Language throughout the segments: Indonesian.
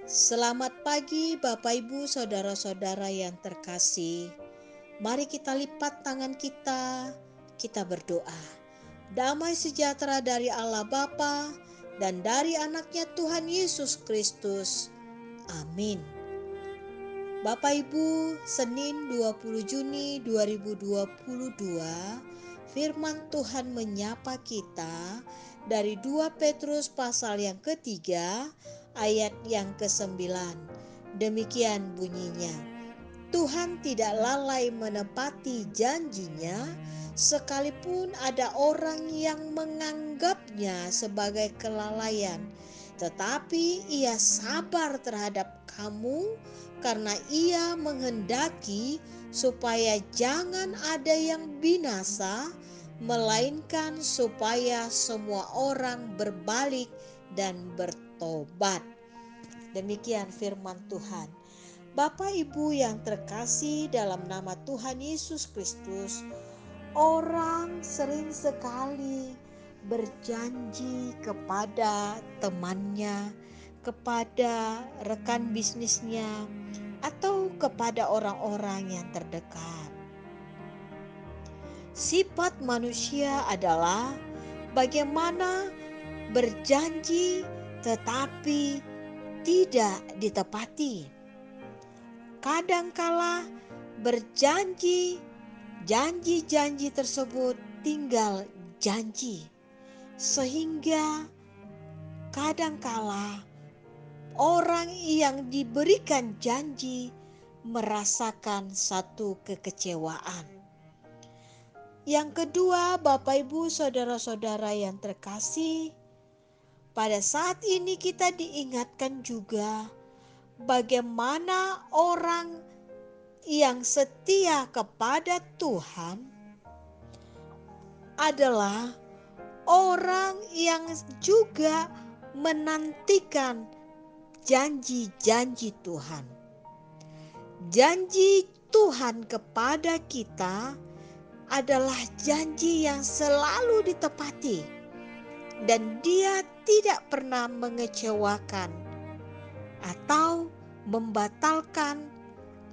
Selamat pagi Bapak Ibu saudara-saudara yang terkasih. Mari kita lipat tangan kita berdoa. Damai sejahtera dari Allah Bapa dan dari anaknya Tuhan Yesus Kristus. Amin. Bapak Ibu, Senin 20 Juni 2022, firman Tuhan menyapa kita dari 2 Petrus pasal yang ketiga, ayat yang ke-9. Demikian bunyinya, Tuhan tidak lalai menepati janjinya, sekalipun ada orang yang menganggapnya sebagai kelalaian. Tetapi ia sabar terhadap kamu karena ia menghendaki supaya jangan ada yang binasa, melainkan supaya semua orang berbalik dan bertobat. Demikian firman Tuhan. Bapak Ibu yang terkasih dalam nama Tuhan Yesus Kristus, orang sering sekali berjanji kepada temannya, kepada rekan bisnisnya, atau kepada orang-orang yang terdekat. Sifat manusia adalah bagaimana berjanji tetapi tidak ditepati. Kadangkala berjanji, janji-janji tersebut tinggal janji, sehingga kadangkala orang yang diberikan janji merasakan satu kekecewaan. Yang kedua, Bapak Ibu saudara-saudara yang terkasih, pada saat ini kita diingatkan juga bagaimana orang yang setia kepada Tuhan adalah orang yang juga menantikan janji-janji Tuhan. Janji Tuhan kepada kita adalah janji yang selalu ditepati, dan Dia tidak pernah mengecewakan atau membatalkan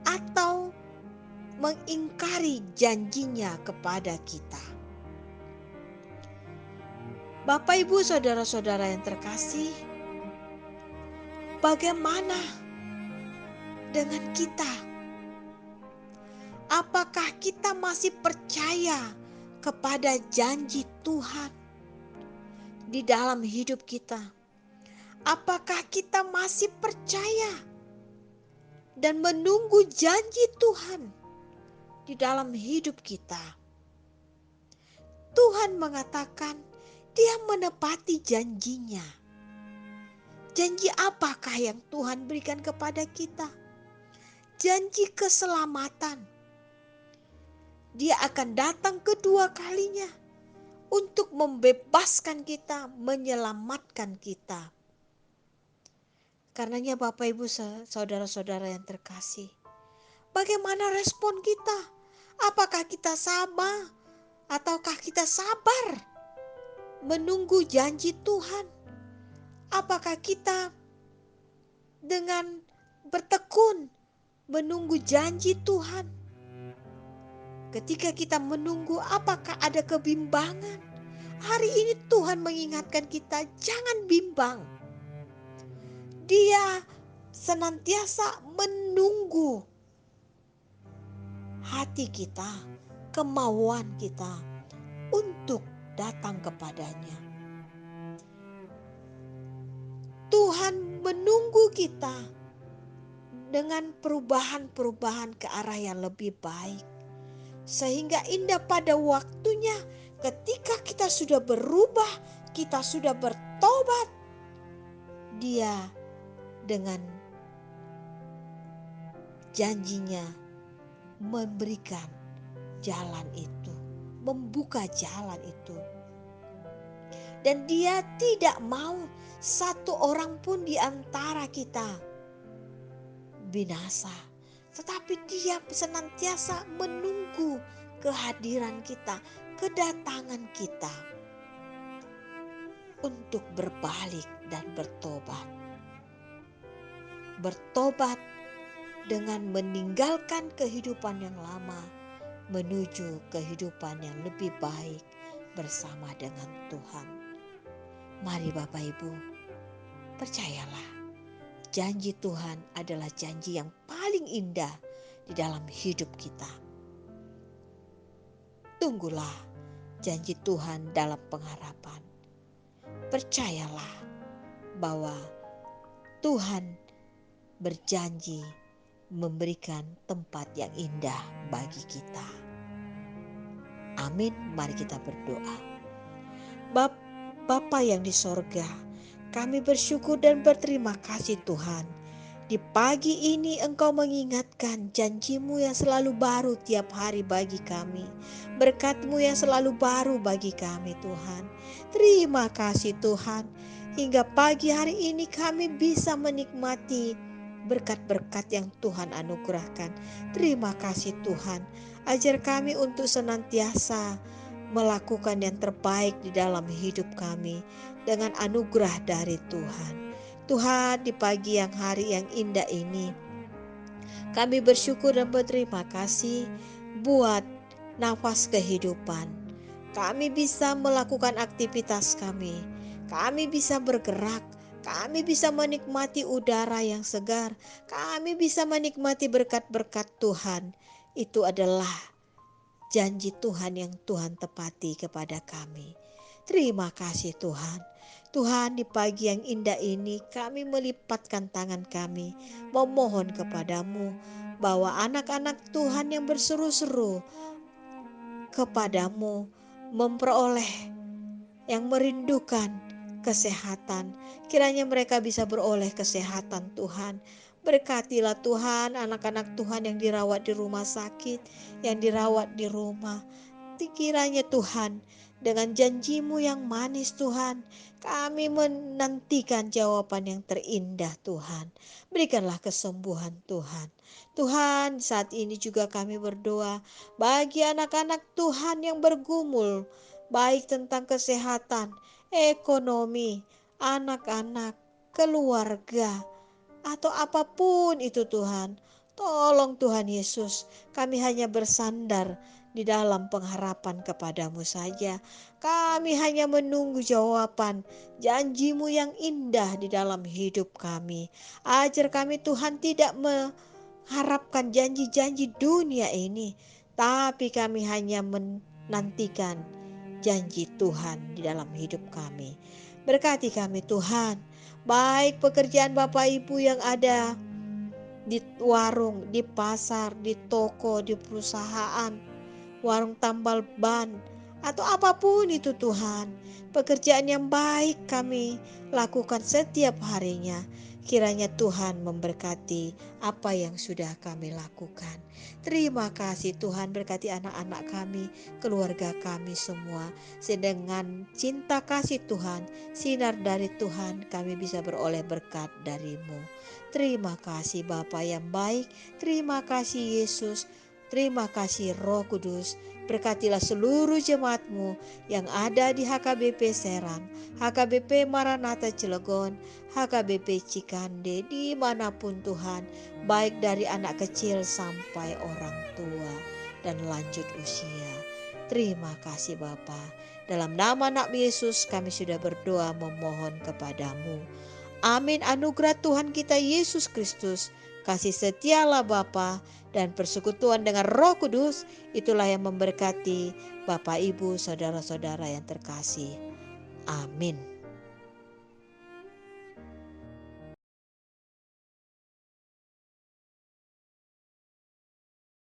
atau mengingkari janjinya kepada kita. Bapak Ibu saudara-saudara yang terkasih, bagaimana dengan kita? Apakah kita masih percaya kepada janji Tuhan di dalam hidup kita? Apakah kita masih percaya dan menunggu janji Tuhan di dalam hidup kita? Tuhan mengatakan Dia menepati janjinya. Janji apakah yang Tuhan berikan kepada kita? Janji keselamatan. Dia akan datang kedua kalinya untuk membebaskan kita, menyelamatkan kita. Karenanya Bapak Ibu saudara-saudara yang terkasih, bagaimana respon kita? Apakah kita sama ataukah kita sabar menunggu janji Tuhan? Apakah kita dengan bertekun menunggu janji Tuhan? Ketika kita menunggu, apakah ada kebimbangan? Hari ini Tuhan mengingatkan kita, jangan bimbang. Dia senantiasa menunggu hati kita, kemauan kita untuk datang kepadanya. Tuhan menunggu kita dengan perubahan-perubahan ke arah yang lebih baik. Sehingga indah pada waktunya ketika kita sudah berubah, kita sudah bertobat, Dia dengan janjinya memberikan jalan itu, membuka jalan itu. Dan Dia tidak mau satu orang pun di antara kita binasa, tetapi Dia senantiasa menunggu kehadiran kita, kedatangan kita untuk berbalik dan bertobat. bertobat dengan meninggalkan kehidupan yang lama menuju kehidupan yang lebih baik bersama dengan Tuhan. Mari Bapak Ibu, percayalah, janji Tuhan adalah janji yang paling indah di dalam hidup kita. Tunggulah janji Tuhan dalam pengharapan. Percayalah bahwa Tuhan berjanji memberikan tempat yang indah bagi kita. Amin. Mari kita berdoa. Bapa yang di sorga, kami bersyukur dan berterima kasih Tuhan. Di pagi ini Engkau mengingatkan janji-Mu yang selalu baru tiap hari bagi kami. Berkat-Mu yang selalu baru bagi kami Tuhan. Terima kasih Tuhan. Hingga pagi hari ini kami bisa menikmati berkat-berkat yang Tuhan anugerahkan. Terima kasih Tuhan. Ajar kami untuk senantiasa melakukan yang terbaik di dalam hidup kami dengan anugerah dari Tuhan. Tuhan, di pagi yang hari yang indah ini, kami bersyukur dan berterima kasih buat nafas kehidupan. Kami bisa melakukan aktivitas kami. Kami bisa bergerak. Kami bisa menikmati udara yang segar. Kami bisa menikmati berkat-berkat Tuhan. Itu adalah janji Tuhan yang Tuhan tepati kepada kami. Terima kasih Tuhan. Tuhan, di pagi yang indah ini kami melipatkan tangan kami memohon kepadamu bahwa anak-anak Tuhan yang berseru-seru kepadamu memperoleh yang merindukan kesehatan. Kiranya mereka bisa beroleh kesehatan Tuhan. Berkatilah Tuhan anak-anak Tuhan yang dirawat di rumah sakit, yang dirawat di rumah. Kiranya Tuhan dengan janji-Mu yang manis Tuhan, kami menantikan jawaban yang terindah Tuhan. Berikanlah kesembuhan Tuhan. Tuhan, saat ini juga kami berdoa bagi anak-anak Tuhan yang bergumul, baik tentang kesehatan, ekonomi, anak-anak, keluarga, atau apapun itu Tuhan. Tolong Tuhan Yesus, kami hanya bersandar di dalam pengharapan kepadamu saja. Kami hanya menunggu jawaban janji-Mu yang indah di dalam hidup kami. Ajar kami Tuhan tidak mengharapkan janji-janji dunia ini, tapi kami hanya menantikan janji Tuhan di dalam hidup kami. Berkati kami Tuhan, baik pekerjaan Bapak Ibu yang ada di warung, di pasar, di toko, di perusahaan, warung tambal ban, atau apapun itu Tuhan. Pekerjaan yang baik kami lakukan setiap harinya. Kiranya Tuhan memberkati apa yang sudah kami lakukan. Terima kasih Tuhan, berkati anak-anak kami, keluarga kami semua. Dengan cinta kasih Tuhan, sinar dari Tuhan, kami bisa beroleh berkat dari-Mu. Terima kasih Bapa yang baik, terima kasih Yesus, terima kasih Roh Kudus. Berkatilah seluruh jemaat-Mu yang ada di HKBP Serang, HKBP Maranatha Cilegon, HKBP Cikande, dimanapun Tuhan, baik dari anak kecil sampai orang tua dan lanjut usia. Terima kasih Bapa. Dalam nama Anak Yesus kami sudah berdoa memohon kepadamu. Amin. Anugerah Tuhan kita Yesus Kristus, kasih setialah Bapa, dan persekutuan dengan Roh Kudus, itulah yang memberkati Bapak, Ibu, saudara-saudara yang terkasih. Amin.